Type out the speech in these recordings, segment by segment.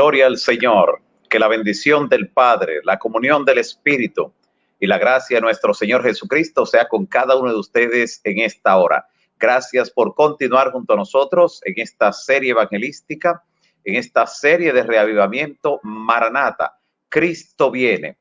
Gloria al Señor. Que la bendición del Padre, la comunión del Espíritu y la gracia de nuestro Señor Jesucristo sea con cada uno de ustedes en esta hora. Gracias por continuar junto a nosotros en esta serie evangelística, en esta serie de reavivamiento Maranata. Cristo viene.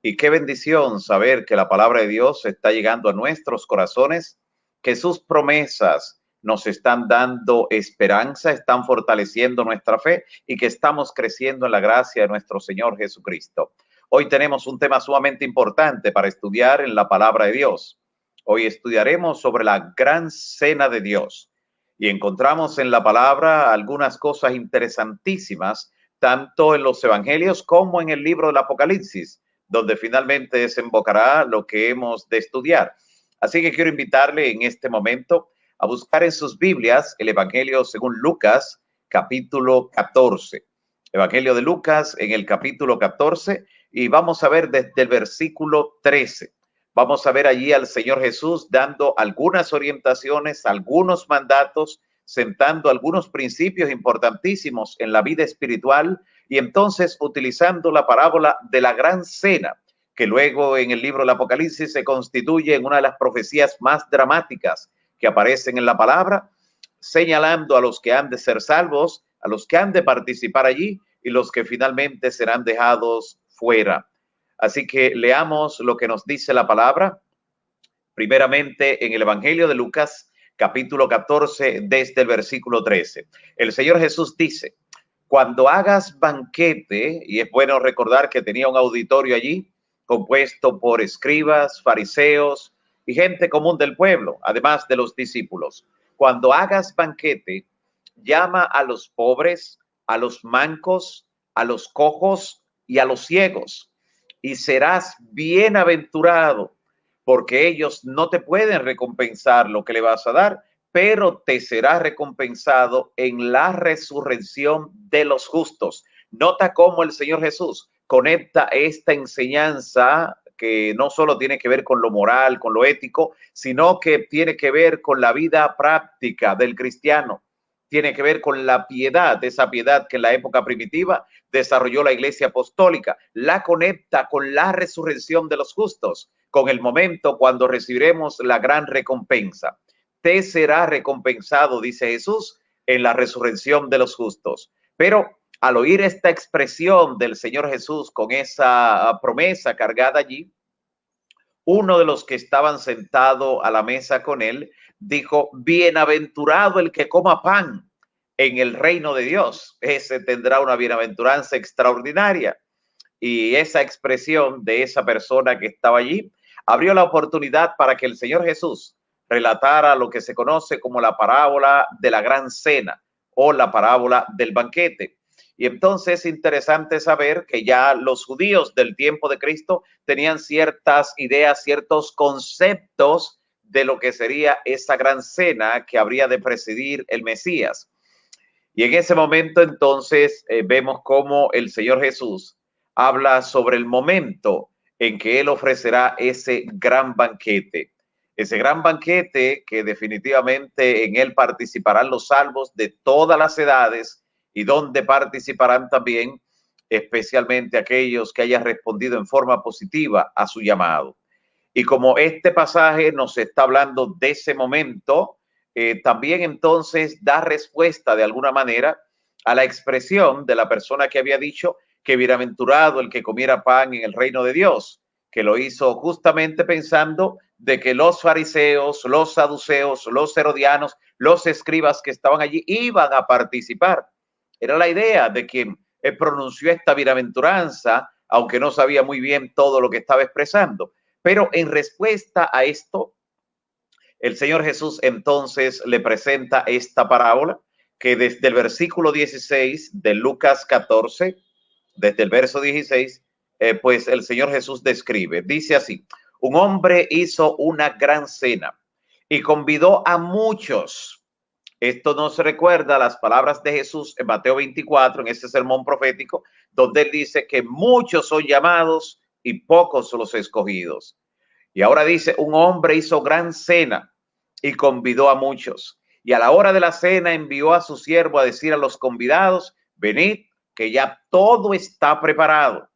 Y qué bendición saber que la palabra de Dios está llegando a nuestros corazones, que sus promesas nos están dando esperanza, están fortaleciendo nuestra fe y que estamos creciendo en la gracia de nuestro Señor Jesucristo. Hoy tenemos un tema sumamente importante para estudiar en la palabra de Dios. Hoy estudiaremos sobre la gran cena de Dios y encontramos en la palabra algunas cosas interesantísimas, tanto en los evangelios como en el libro del Apocalipsis, donde finalmente desembocará lo que hemos de estudiar. Así que quiero invitarle en este momento a buscar en sus Biblias el Evangelio según Lucas, capítulo 14. Evangelio de Lucas en el capítulo 14 y vamos a ver desde el versículo 13. Vamos a ver allí al Señor Jesús dando algunas orientaciones, algunos mandatos, sentando algunos principios importantísimos en la vida espiritual y entonces utilizando la parábola de la gran cena, que luego en el libro del Apocalipsis se constituye en una de las profecías más dramáticas que aparecen en la palabra, señalando a los que han de ser salvos, a los que han de participar allí y los que finalmente serán dejados fuera. Así que leamos lo que nos dice la palabra, primeramente en el Evangelio de Lucas, capítulo 14, desde el versículo 13. El Señor Jesús dice: cuando hagas banquete, y es bueno recordar que tenía un auditorio allí, compuesto por escribas, fariseos y gente común del pueblo, además de los discípulos. Cuando hagas banquete, llama a los pobres, a los mancos, a los cojos y a los ciegos, y serás bienaventurado, porque ellos no te pueden recompensar lo que le vas a dar, pero te será recompensado en la resurrección de los justos. Nota cómo el Señor Jesús conecta esta enseñanza que no solo tiene que ver con lo moral, con lo ético, sino que tiene que ver con la vida práctica del cristiano. Tiene que ver con la piedad, esa piedad que en la época primitiva desarrolló la Iglesia Apostólica. La conecta con la resurrección de los justos, con el momento cuando recibiremos la gran recompensa. Te será recompensado, dice Jesús, en la resurrección de los justos. Pero al oír esta expresión del Señor Jesús con esa promesa cargada allí, uno de los que estaban sentados a la mesa con él dijo: bienaventurado el que coma pan en el reino de Dios. Ese tendrá una bienaventuranza extraordinaria. Y esa expresión de esa persona que estaba allí abrió la oportunidad para que el Señor Jesús relatara lo que se conoce como la parábola de la gran cena o la parábola del banquete. Y entonces es interesante saber que ya los judíos del tiempo de Cristo tenían ciertas ideas, ciertos conceptos de lo que sería esa gran cena que habría de presidir el Mesías. Y en ese momento entonces vemos cómo el Señor Jesús habla sobre el momento en que Él ofrecerá ese gran banquete. Ese gran banquete que definitivamente en Él participarán los salvos de todas las edades y donde participarán también especialmente aquellos que hayan respondido en forma positiva a su llamado. Y como este pasaje nos está hablando de ese momento, también entonces da respuesta de alguna manera a la expresión de la persona que había dicho que bienaventurado el que comiera pan en el reino de Dios, que lo hizo justamente pensando de que los fariseos, los saduceos, los herodianos, los escribas que estaban allí iban a participar. Era la idea de quien pronunció esta bienaventuranza, aunque no sabía muy bien todo lo que estaba expresando. Pero en respuesta a esto, el Señor Jesús entonces le presenta esta parábola que desde el versículo 16 de Lucas 14, desde el verso 16, pues el Señor Jesús describe, dice así: un hombre hizo una gran cena y convidó a muchos. Esto nos recuerda las palabras de Jesús en Mateo 24, en ese sermón profético, donde él dice que muchos son llamados y pocos los escogidos. Y ahora dice: un hombre hizo gran cena y convidó a muchos. Y a la hora de la cena envió a su siervo a decir a los convidados: venid, que ya todo está preparado.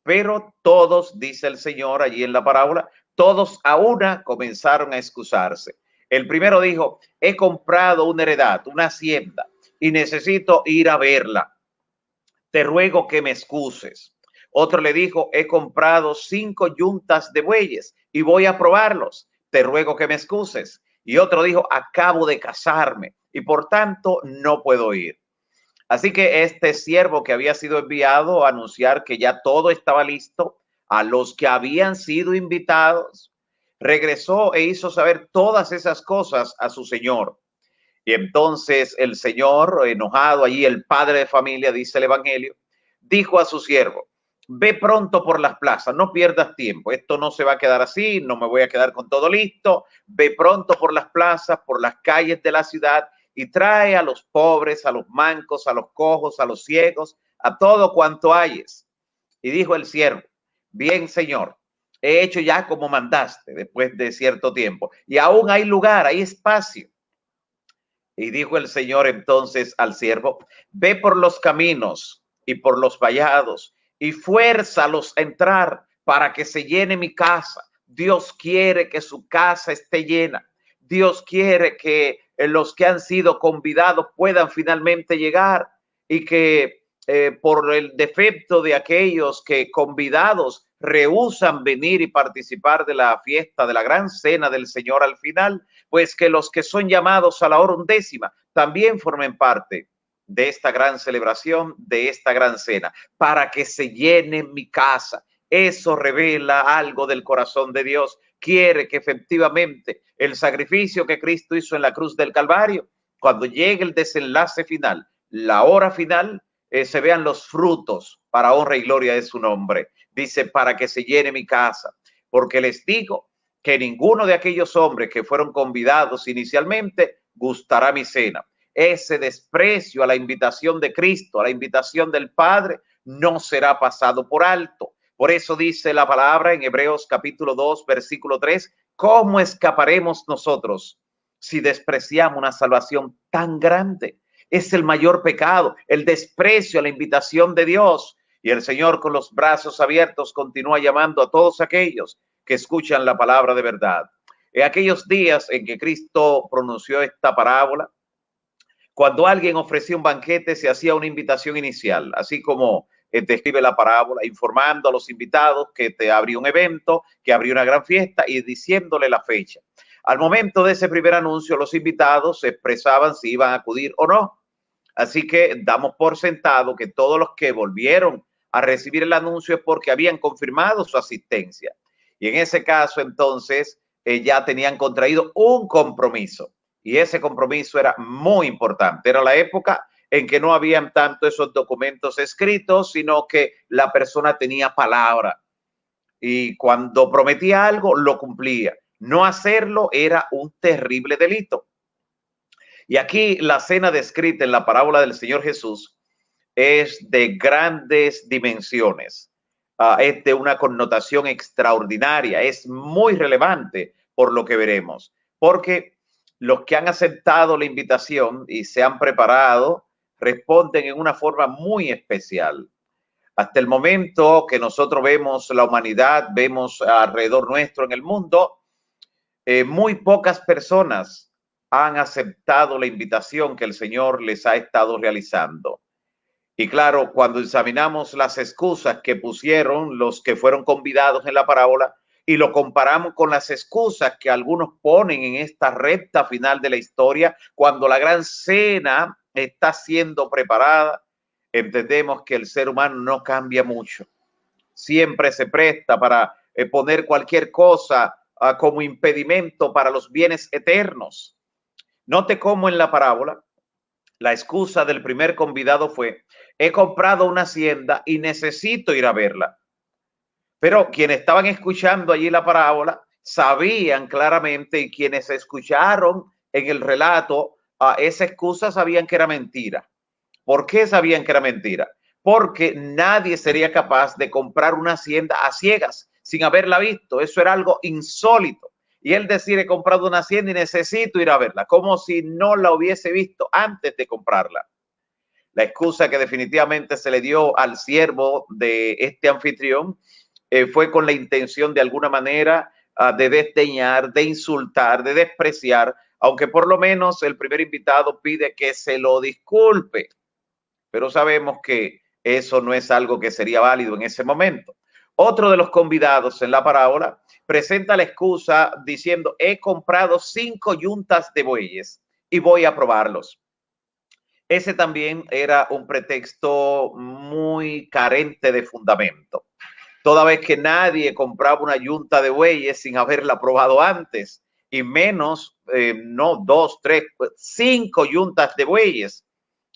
Pero todos, dice el Señor allí en la parábola, todos a una comenzaron a excusarse. El primero dijo, he comprado una heredad, una hacienda, y necesito ir a verla. Te ruego que me excuses. Otro le dijo, he comprado 5 yuntas de bueyes y voy a probarlos. Te ruego que me excuses. Y otro dijo, acabo de casarme y por tanto no puedo ir. Así que este siervo que había sido enviado a anunciar que ya todo estaba listo, a los que habían sido invitados, regresó e hizo saber todas esas cosas a su señor. Y entonces el señor, enojado allí, el padre de familia, dice el evangelio, dijo a su siervo, ve pronto por las plazas, no pierdas tiempo, esto no se va a quedar así, no me voy a quedar con todo listo, ve pronto por las plazas, por las calles de la ciudad y trae a los pobres, a los mancos, a los cojos, a los ciegos, a todo cuanto hayes. Y dijo el siervo, bien señor, he hecho ya como mandaste después de cierto tiempo y aún hay lugar, hay espacio. Y dijo el Señor entonces al siervo, ve por los caminos y por los vallados y fuérzalos a entrar para que se llene mi casa. Dios quiere que su casa esté llena. Dios quiere que los que han sido convidados puedan finalmente llegar y que por el defecto de aquellos que convidados rehúsan venir y participar de la fiesta, de la gran cena del Señor al final, pues que los que son llamados a la hora 11ª también formen parte de esta gran celebración, de esta gran cena, para que se llene mi casa. Eso revela algo del corazón de Dios. Quiere que efectivamente el sacrificio que Cristo hizo en la cruz del Calvario, cuando llegue el desenlace final, la hora final, se vean los frutos para honra y gloria de su nombre. Dice, para que se llene mi casa, porque les digo que ninguno de aquellos hombres que fueron convidados inicialmente gustará mi cena. Ese desprecio a la invitación de Cristo, a la invitación del Padre, no será pasado por alto. Por eso dice la palabra en Hebreos capítulo 2, versículo 3, ¿cómo escaparemos nosotros si despreciamos una salvación tan grande? Es el mayor pecado, el desprecio a la invitación de Dios. Y el Señor con los brazos abiertos continúa llamando a todos aquellos que escuchan la palabra de verdad. En aquellos días en que Cristo pronunció esta parábola, cuando alguien ofrecía un banquete, se hacía una invitación inicial, así como describe la parábola, informando a los invitados que te habría un evento, que habría una gran fiesta y diciéndole la fecha. Al momento de ese primer anuncio, los invitados se expresaban si iban a acudir o no. Así que damos por sentado que todos los que volvieron a recibir el anuncio es porque habían confirmado su asistencia. Y en ese caso, entonces, ya tenían contraído un compromiso. Y ese compromiso era muy importante. Era la época en que no habían tanto esos documentos escritos, sino que la persona tenía palabra. Y cuando prometía algo, lo cumplía. No hacerlo era un terrible delito. Y aquí la cena descrita en la parábola del Señor Jesús es de grandes dimensiones, es de una connotación extraordinaria, es muy relevante por lo que veremos, porque los que han aceptado la invitación y se han preparado responden en una forma muy especial. Hasta el momento que nosotros vemos la humanidad, vemos alrededor nuestro en el mundo, muy pocas personas han aceptado la invitación que el Señor les ha estado realizando. Y claro, cuando examinamos las excusas que pusieron los que fueron convidados en la parábola y lo comparamos con las excusas que algunos ponen en esta recta final de la historia, cuando la gran cena está siendo preparada, entendemos que el ser humano no cambia mucho. Siempre se presta para poner cualquier cosa como impedimento para los bienes eternos. Note cómo en la parábola la excusa del primer convidado fue, he comprado una hacienda y necesito ir a verla. Pero quienes estaban escuchando allí la parábola sabían claramente, y quienes escucharon en el relato esa excusa sabían que era mentira. ¿Por qué sabían que era mentira? Porque nadie sería capaz de comprar una hacienda a ciegas sin haberla visto. Eso era algo insólito. Y él decir, he comprado una hacienda y necesito ir a verla, como si no la hubiese visto antes de comprarla. La excusa que definitivamente se le dio al siervo de este anfitrión fue con la intención de alguna manera de desdeñar, de insultar, de despreciar, aunque por lo menos el primer invitado pide que se lo disculpe. Pero sabemos que eso no es algo que sería válido en ese momento. Otro de los convidados en la parábola presenta la excusa diciendo: he comprado 5 yuntas de bueyes y voy a probarlos. Ese también era un pretexto muy carente de fundamento, toda vez que nadie compraba una yunta de bueyes sin haberla probado antes, y menos, no 2, 3, 5 yuntas de bueyes.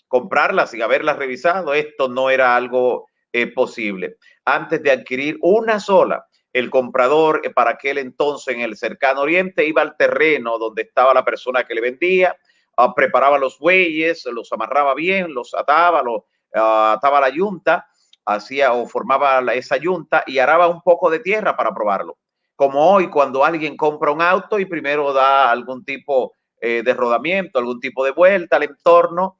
Comprarlas sin haberlas revisado, esto no era algo posible. Antes de adquirir una sola, el comprador para aquel entonces en el cercano oriente iba al terreno donde estaba la persona que le vendía, preparaba los bueyes, los amarraba bien, los ataba, ataba la yunta, hacía o formaba esa yunta y araba un poco de tierra para probarlo. Como hoy, cuando alguien compra un auto y primero da algún tipo de rodamiento, algún tipo de vuelta al entorno.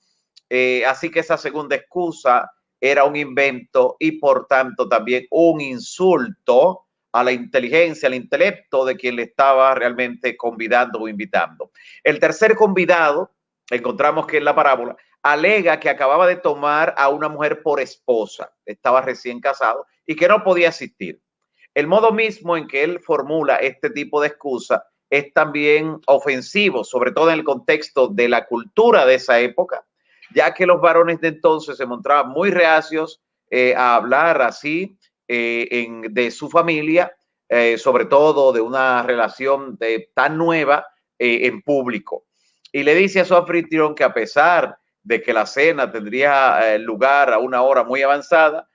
Así que esa segunda excusa era un invento y por tanto también un insulto a la inteligencia, al intelecto de quien le estaba realmente convidando o invitando. El tercer convidado, encontramos que en la parábola, alega que acababa de tomar a una mujer por esposa, estaba recién casado y que no podía asistir. El modo mismo en que él formula este tipo de excusa es también ofensivo, sobre todo en el contexto de la cultura de esa época, ya que los varones de entonces se mostraban muy reacios a hablar así de su familia, sobre todo de una relación tan nueva en público. Y le dice a su anfitrión que a pesar de que la cena tendría lugar a una hora muy avanzada,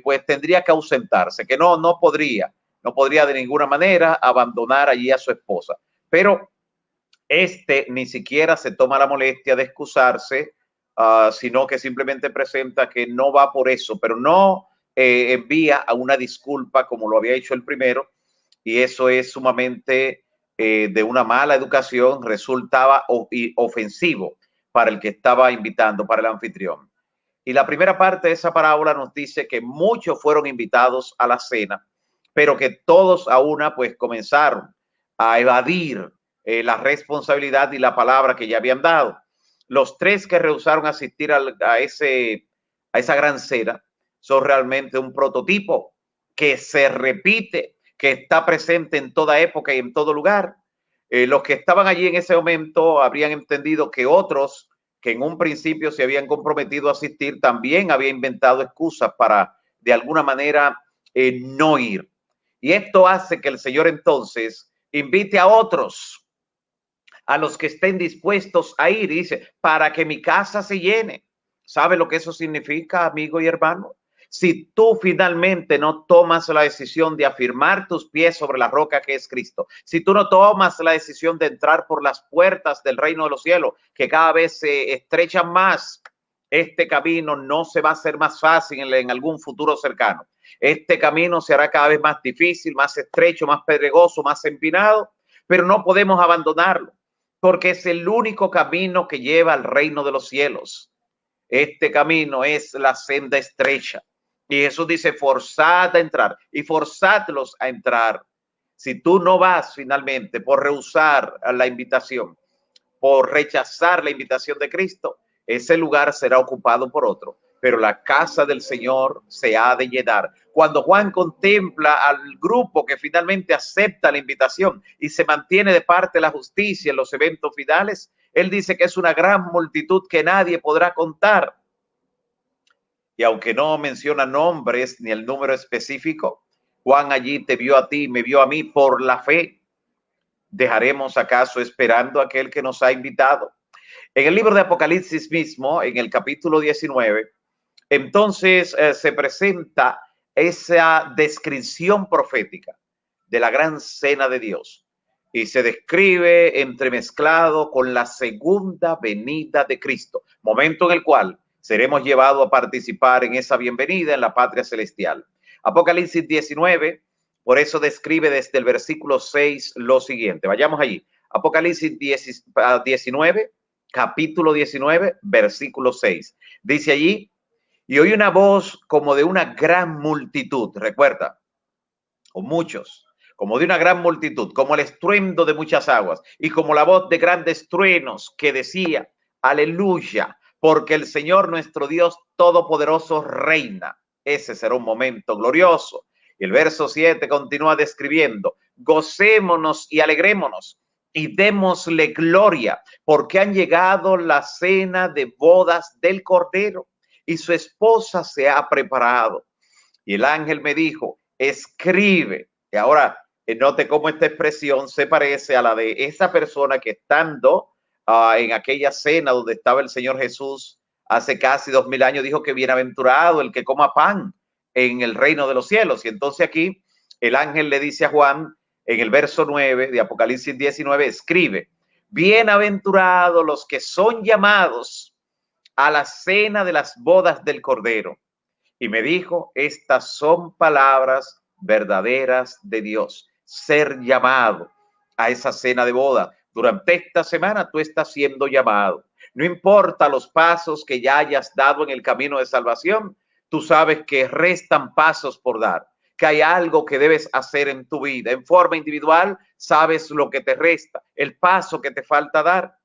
pues tendría que ausentarse, que no podría de ninguna manera abandonar allí a su esposa. Pero este ni siquiera se toma la molestia de excusarse, sino que simplemente presenta que no va por eso, pero no envía a una disculpa como lo había hecho el primero, y eso es sumamente de una mala educación, resultaba ofensivo para el que estaba invitando, para el anfitrión. Y la primera parte de esa parábola nos dice que muchos fueron invitados a la cena, pero que todos a una pues comenzaron a evadir la responsabilidad y la palabra que ya habían dado. Los 3 que rehusaron asistir a esa gran cena son realmente un prototipo que se repite, que está presente en toda época y en todo lugar. Los que estaban allí en ese momento habrían entendido que otros que en un principio se habían comprometido a asistir también habían inventado excusas para de alguna manera no ir. Y esto hace que el Señor entonces invite a otros, a los que estén dispuestos a ir, y dice, para que mi casa se llene. ¿Sabe lo que eso significa, amigo y hermano? Si tú finalmente no tomas la decisión de afirmar tus pies sobre la roca que es Cristo, si tú no tomas la decisión de entrar por las puertas del reino de los cielos, que cada vez se estrechan más, este camino no se va a hacer más fácil en algún futuro cercano. Este camino se hará cada vez más difícil, más estrecho, más pedregoso, más empinado, pero no podemos abandonarlo, porque es el único camino que lleva al reino de los cielos. Este camino es la senda estrecha. Y Jesús dice, forzad a entrar y forzadlos a entrar. Si tú no vas finalmente por rehusar la invitación, por rechazar la invitación de Cristo, ese lugar será ocupado por otro, pero la casa del Señor se ha de llenar. Cuando Juan contempla al grupo que finalmente acepta la invitación y se mantiene de parte de la justicia en los eventos finales, él dice que es una gran multitud que nadie podrá contar. Y aunque no menciona nombres ni el número específico, Juan allí te vio a ti, me vio a mí por la fe. ¿Dejaremos acaso esperando a aquel que nos ha invitado? En el libro de Apocalipsis mismo, en el capítulo 19, entonces se presenta esa descripción profética de la gran cena de Dios y se describe entremezclado con la segunda venida de Cristo, momento en el cual seremos llevados a participar en esa bienvenida en la patria celestial. Apocalipsis 19, por eso describe desde el versículo 6 lo siguiente. Vayamos allí. Apocalipsis 19, capítulo 19, versículo 6. Dice allí, y oí una voz como de una gran multitud, recuerda, o muchos, como de una gran multitud, como el estruendo de muchas aguas y como la voz de grandes truenos que decía, aleluya, porque el Señor nuestro Dios Todopoderoso reina. Ese será un momento glorioso. Y el verso 7 continúa describiendo, gocémonos y alegrémonos y démosle gloria, porque han llegado la cena de bodas del Cordero y su esposa se ha preparado. Y el ángel me dijo, escribe. Y ahora, note cómo esta expresión se parece a la de esa persona que estando en aquella cena donde estaba el Señor Jesús hace casi 2000 años, dijo que bienaventurado el que coma pan en el reino de los cielos. Y entonces aquí el ángel le dice a Juan en el verso 9 de Apocalipsis 19, escribe, bienaventurados los que son llamados a la cena de las bodas del Cordero. Y me dijo, estas son palabras verdaderas de Dios, ser llamado a esa cena de boda. Durante esta semana tú estás siendo llamado. No importa los pasos que ya hayas dado en el camino de salvación, tú sabes que restan pasos por dar, que hay algo que debes hacer en tu vida. En forma individual, sabes lo que te resta, el paso que te falta dar,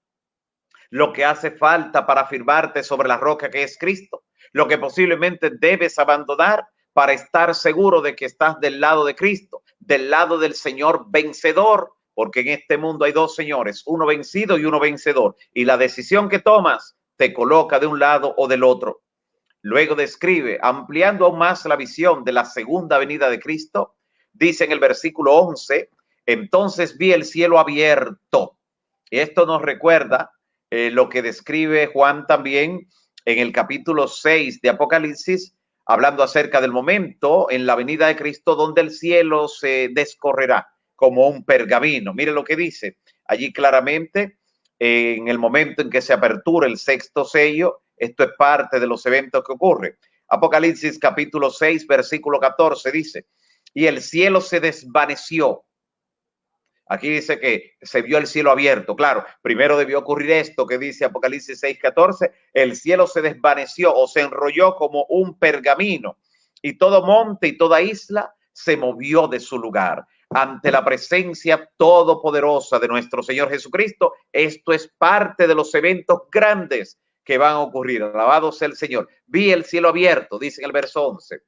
lo que hace falta para afirmarte sobre la roca que es Cristo, lo que posiblemente debes abandonar para estar seguro de que estás del lado de Cristo, del lado del Señor vencedor, porque en este mundo hay dos señores, uno vencido y uno vencedor, y la decisión que tomas te coloca de un lado o del otro. Luego describe, ampliando aún más la visión de la segunda venida de Cristo, dice en el versículo 11, entonces vi el cielo abierto. Y esto nos recuerda lo que describe Juan también en el capítulo 6 de Apocalipsis, hablando acerca del momento en la venida de Cristo donde el cielo se descorrerá como un pergamino. Mire lo que dice allí claramente, en el momento en que se apertura el sexto sello, esto es parte de los eventos que ocurren. Apocalipsis capítulo 6, versículo 14 dice, y el cielo se desvaneció. Aquí dice que se vio el cielo abierto. Claro, primero debió ocurrir esto que dice Apocalipsis 6:14. El cielo se desvaneció o se enrolló como un pergamino y todo monte y toda isla se movió de su lugar ante la presencia todopoderosa de nuestro Señor Jesucristo. Esto es parte de los eventos grandes que van a ocurrir. Alabado sea el Señor. Vi el cielo abierto, dice en el verso 11.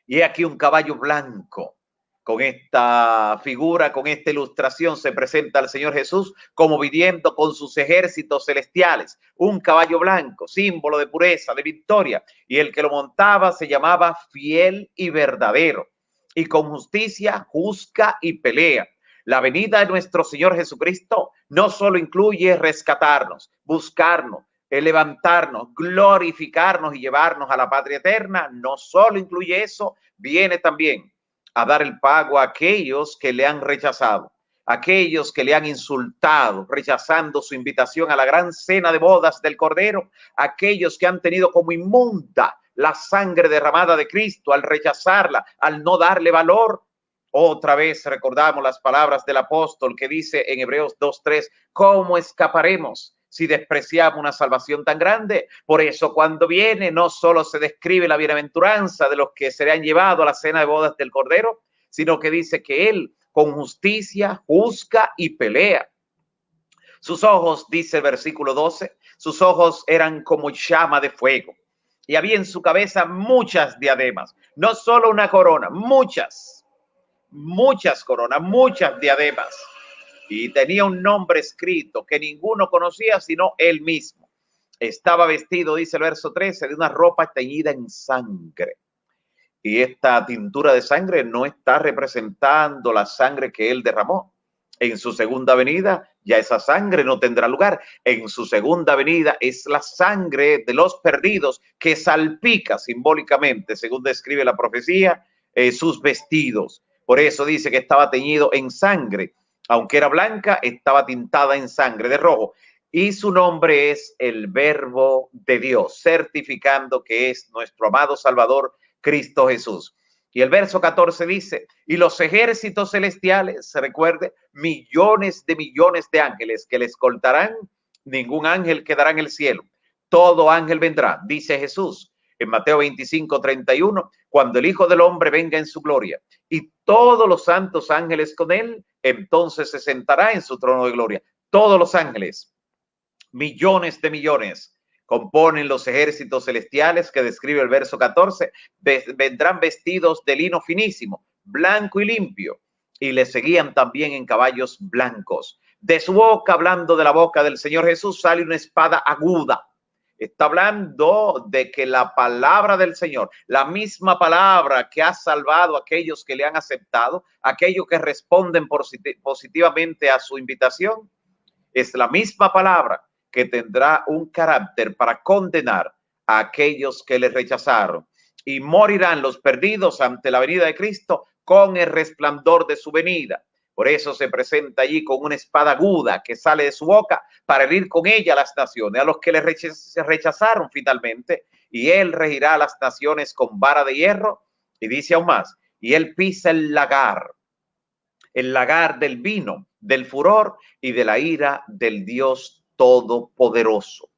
Y aquí un caballo blanco. Con esta figura, con esta ilustración, se presenta al Señor Jesús como viniendo con sus ejércitos celestiales. Un caballo blanco, símbolo de pureza, de victoria. Y el que lo montaba se llamaba Fiel y Verdadero. Y con justicia juzga y pelea. La venida de nuestro Señor Jesucristo no solo incluye rescatarnos, buscarnos, levantarnos, glorificarnos y llevarnos a la patria eterna. No solo incluye eso, viene también a dar el pago a aquellos que le han rechazado, aquellos que le han insultado, rechazando su invitación a la gran cena de bodas del Cordero, aquellos que han tenido como inmunda la sangre derramada de Cristo al rechazarla, al no darle valor. Otra vez recordamos las palabras del apóstol que dice en Hebreos 2:3, ¿cómo escaparemos si despreciamos una salvación tan grande? Por eso cuando viene no solo se describe la bienaventuranza de los que serán llevados a la cena de bodas del Cordero, sino que dice que él con justicia juzga y pelea. Sus ojos, dice el versículo 12, sus ojos eran como llama de fuego y había en su cabeza muchas diademas, no solo una corona, muchas coronas, muchas diademas. Y tenía un nombre escrito que ninguno conocía sino él mismo. Estaba vestido, dice el verso 13, de una ropa teñida en sangre. Y esta tintura de sangre no está representando la sangre que él derramó. En su segunda venida ya esa sangre no tendrá lugar. En su segunda venida es la sangre de los perdidos que salpica simbólicamente, según describe la profecía, sus vestidos. Por eso dice que estaba teñido en sangre. Aunque era blanca, estaba tintada en sangre de rojo. Y su nombre es el Verbo de Dios, certificando que es nuestro amado Salvador, Cristo Jesús. Y el verso 14 dice, y los ejércitos celestiales, se recuerde, millones de ángeles que le escoltarán ningún ángel quedará en el cielo. Todo ángel vendrá, dice Jesús en Mateo 25:31, cuando el Hijo del Hombre venga en su gloria y todos los santos ángeles con él, entonces se sentará en su trono de gloria. Todos los ángeles, millones de millones, componen los ejércitos celestiales que describe el verso 14, vendrán vestidos de lino finísimo, blanco y limpio, y le seguían también en caballos blancos. De su boca, hablando de la boca del Señor Jesús, sale una espada aguda. Está hablando de que la palabra del Señor, la misma palabra que ha salvado a aquellos que le han aceptado, aquellos que responden positivamente a su invitación, es la misma palabra que tendrá un carácter para condenar a aquellos que le rechazaron, y morirán los perdidos ante la venida de Cristo con el resplandor de su venida. Por eso se presenta allí con una espada aguda que sale de su boca para herir con ella a las naciones, a los que le rechazaron finalmente, y él regirá a las naciones con vara de hierro. Y dice aún más, y él pisa el lagar del vino, del furor y de la ira del Dios Todopoderoso.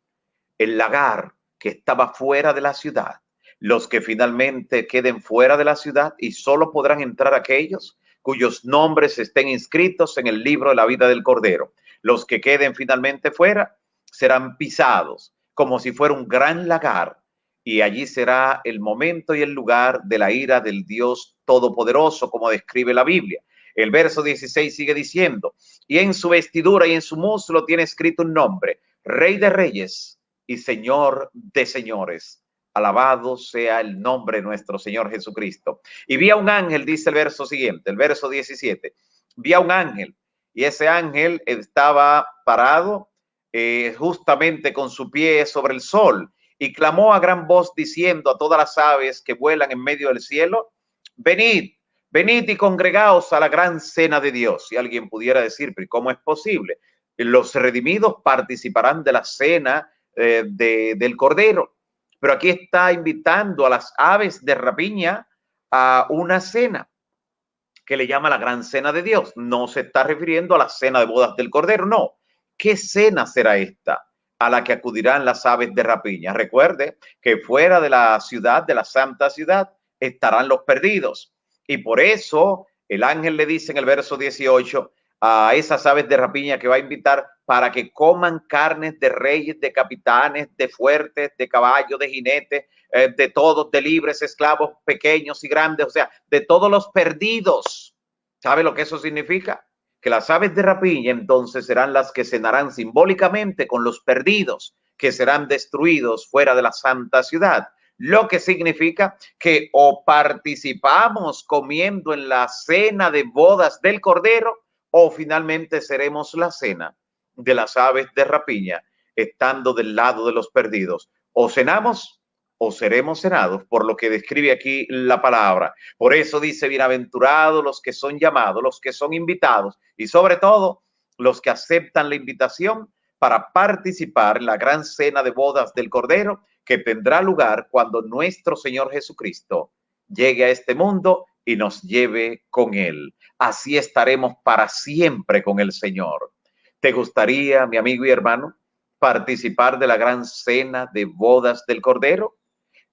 El lagar que estaba fuera de la ciudad, los que finalmente queden fuera de la ciudad, y solo podrán entrar aquellos cuyos nombres estén inscritos en el libro de la vida del Cordero. Los que queden finalmente fuera serán pisados como si fuera un gran lagar, y allí será el momento y el lugar de la ira del Dios Todopoderoso, como describe la Biblia. El verso 16 sigue diciendo, y en su vestidura y en su muslo tiene escrito un nombre, Rey de Reyes y Señor de Señores. Alabado sea el nombre de nuestro Señor Jesucristo. Y vi a un ángel, dice el verso siguiente, el verso 17, vi a un ángel, y ese ángel estaba parado justamente con su pie sobre el sol, y clamó a gran voz diciendo a todas las aves que vuelan en medio del cielo, venid, venid y congregaos a la gran cena de Dios. Si alguien pudiera decir, pero ¿cómo es posible? Los redimidos participarán de la cena del Cordero, pero aquí está invitando a las aves de rapiña a una cena que le llama la gran cena de Dios. No se está refiriendo a la cena de bodas del Cordero, no. ¿Qué cena será esta a la que acudirán las aves de rapiña? Recuerde que fuera de la ciudad, de la santa ciudad, estarán los perdidos. Y por eso el ángel le dice en el verso 18 a esas aves de rapiña que va a invitar para que coman carnes de reyes, de capitanes, de fuertes, de caballos, de jinetes, de todos, de libres, esclavos, pequeños y grandes, o sea, de todos los perdidos. ¿Sabe lo que eso significa? Que las aves de rapiña entonces serán las que cenarán simbólicamente con los perdidos, que serán destruidos fuera de la santa ciudad. Lo que significa que o participamos comiendo en la cena de bodas del Cordero, o finalmente seremos la cena de las aves de rapiña, estando del lado de los perdidos. O cenamos o seremos cenados, por lo que describe aquí la palabra. Por eso dice, bienaventurados los que son llamados, los que son invitados, y sobre todo los que aceptan la invitación para participar en la gran cena de bodas del Cordero, que tendrá lugar cuando nuestro Señor Jesucristo llegue a este mundo y nos lleve con él. Así estaremos para siempre con el Señor. ¿Te gustaría, mi amigo y hermano, participar de la gran cena de bodas del Cordero?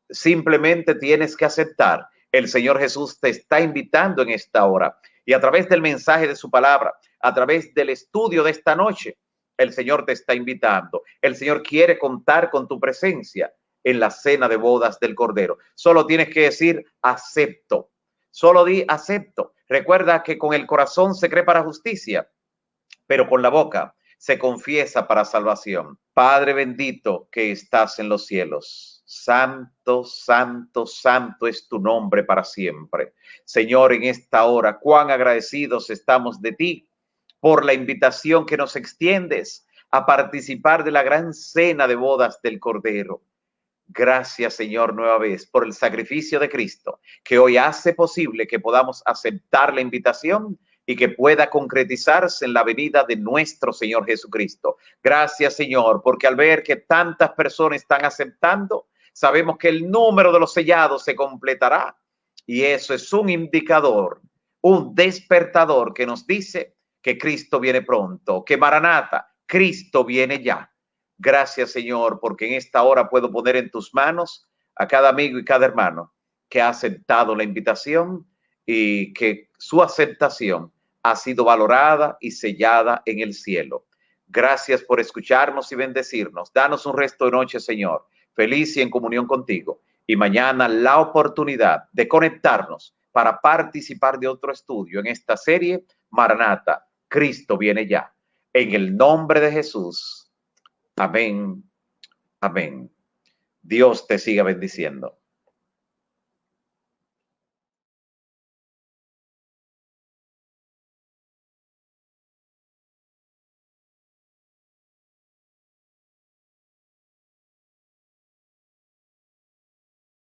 Simplemente tienes que aceptar. El Señor Jesús te está invitando en esta hora, y a través del mensaje de su palabra, a través del estudio de esta noche, el Señor te está invitando. El Señor quiere contar con tu presencia en la cena de bodas del Cordero. Solo tienes que decir acepto. Solo di acepto. Recuerda que con el corazón se cree para justicia, pero con la boca se confiesa para salvación. Padre bendito que estás en los cielos, santo, santo, santo es tu nombre para siempre. Señor, en esta hora, cuán agradecidos estamos de ti por la invitación que nos extiendes a participar de la gran cena de bodas del Cordero. Gracias, Señor, nueva vez por el sacrificio de Cristo, que hoy hace posible que podamos aceptar la invitación y que pueda concretizarse en la venida de nuestro Señor Jesucristo. Gracias, Señor, porque al ver que tantas personas están aceptando, sabemos que el número de los sellados se completará, y eso es un indicador, un despertador que nos dice que Cristo viene pronto, que Maranata, Cristo viene ya. Gracias, Señor, porque en esta hora puedo poner en tus manos a cada amigo y cada hermano que ha aceptado la invitación y que su aceptación ha sido valorada y sellada en el cielo. Gracias por escucharnos y bendecirnos. Danos un resto de noche, Señor, feliz y en comunión contigo. Y mañana la oportunidad de conectarnos para participar de otro estudio en esta serie, Maranata, Cristo viene ya. En el nombre de Jesús. Amén. Amén. Dios te siga bendiciendo.